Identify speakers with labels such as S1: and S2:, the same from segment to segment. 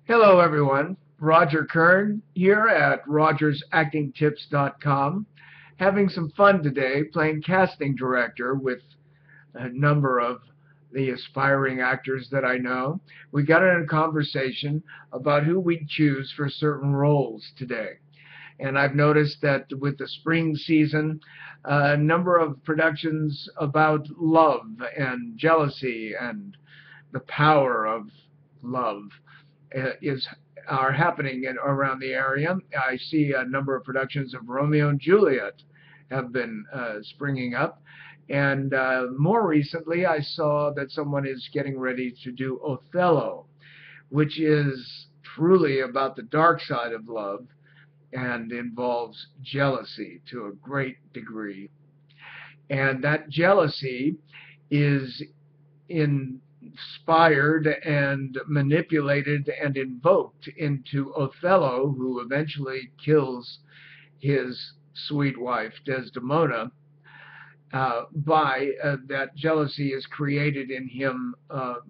S1: Hello, everyone. Roger Kern here at rogersactingtips.com. Having some fun today playing casting director with a number of the aspiring actors that I know. We got in a conversation about who we'd choose for certain roles today. And I've noticed that with the spring season, a number of productions about love and jealousy and the power of love is are happening around the area. I see a number of productions of Romeo and Juliet have been springing up. And more recently, I saw that someone is getting ready to do Othello, which is truly about the dark side of love and involves jealousy to a great degree. And that jealousy is inspired and manipulated and invoked into Othello, who eventually kills his sweet wife, Desdemona. By that jealousy is created in him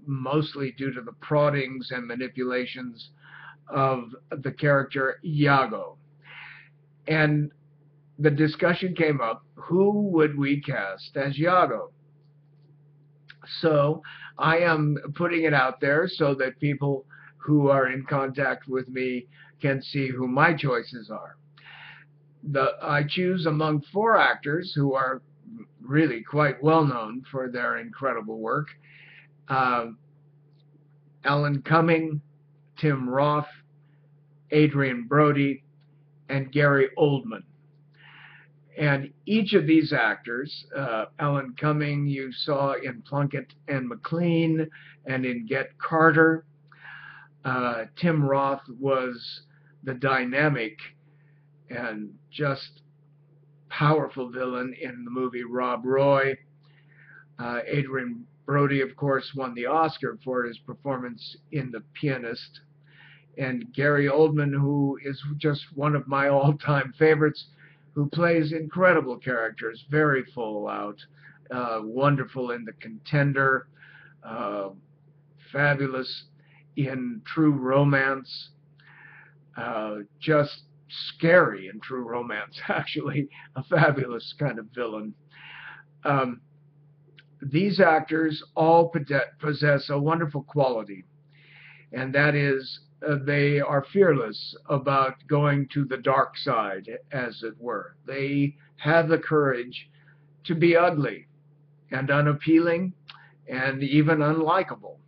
S1: mostly due to the proddings and manipulations of the character Iago. And the discussion came up, who would we cast as Iago? So I am putting it out there so that people who are in contact with me can see who my choices are. I choose among four actors who are really quite well known for their incredible work. Uh, Alan Cumming, Tim Roth, Adrien Brody, and Gary Oldman. And each of these actors, Alan Cumming, you saw in Plunkett and McLean and in Get Carter. Tim Roth was the dynamic and just powerful villain in the movie Rob Roy. Adrien Brody, of course, won the Oscar for his performance in The Pianist. And Gary Oldman, who is just one of my all-time favorites, who plays incredible characters, very full out, wonderful in The Contender, fabulous in True Romance, just scary in True Romance, actually, a fabulous kind of villain. Um, these actors all possess a wonderful quality, and that is they are fearless about going to the dark side, as it were. They have the courage to be ugly and unappealing and even unlikable.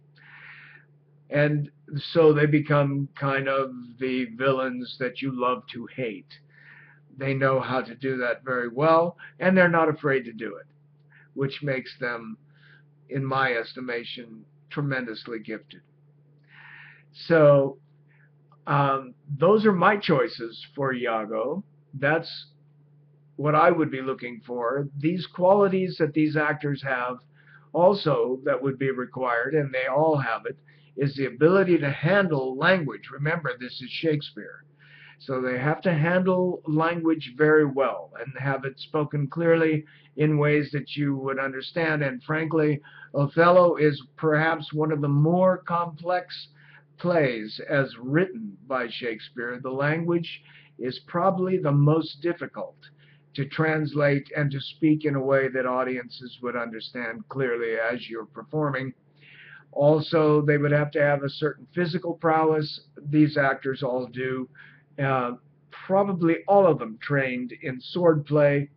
S1: And so they become kind of the villains that you love to hate. They know how to do that very well, and they're not afraid to do it, which makes them, in my estimation, tremendously gifted. So those are my choices for Iago. That's what I would be looking for. These qualities that these actors have also that would be required, and they all have it, is the ability to handle language. Remember, this is Shakespeare. So they have to handle language very well and have it spoken clearly in ways that you would understand. And frankly, Othello is perhaps one of the more complex plays as written by Shakespeare. The language is probably the most difficult to translate and to speak in a way that audiences would understand clearly as you're performing. Also, they would have to have a certain physical prowess. These actors all do. Uh, Probably all of them trained in swordplay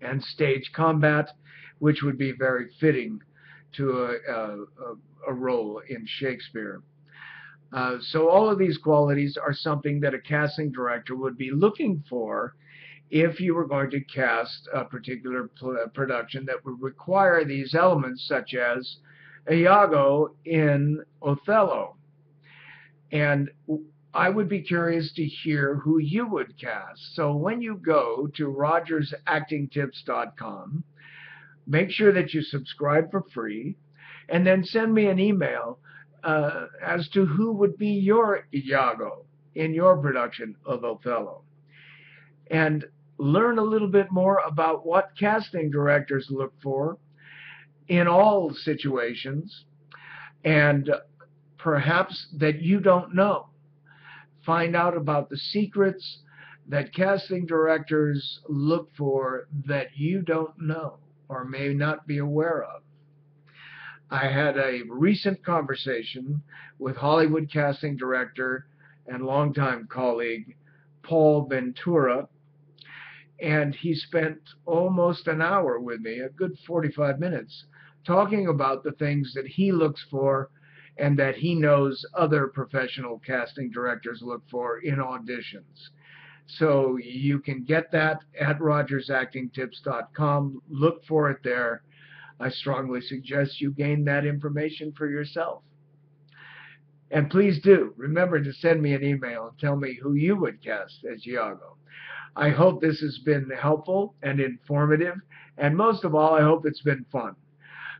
S1: and stage combat, which would be very fitting to a role in Shakespeare. So all of these qualities are something that a casting director would be looking for if you were going to cast a particular production that would require these elements, such as Iago in Othello. And I would be curious to hear who you would cast. So when you go to rogersactingtips.com, make sure that you subscribe for free, and then send me an email as to who would be your Iago in your production of Othello. And learn a little bit more about what casting directors look for in all situations, and perhaps that you don't know. Find out about the secrets that casting directors look for that you don't know or may not be aware of. I had a recent conversation with Hollywood casting director and longtime colleague Paul Ventura, and he spent almost an hour with me, a good 45 minutes, talking about the things that he looks for and that he knows other professional casting directors look for in auditions. So you can get that at rogersactingtips.com. Look for it there. I strongly suggest you gain that information for yourself. And please do remember to send me an email and tell me who you would cast as Iago. I hope this has been helpful and informative, and most of all, I hope it's been fun.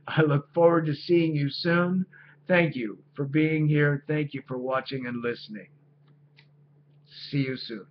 S1: I look forward to seeing you soon. Thank you for being here. Thank you for watching and listening. See you soon.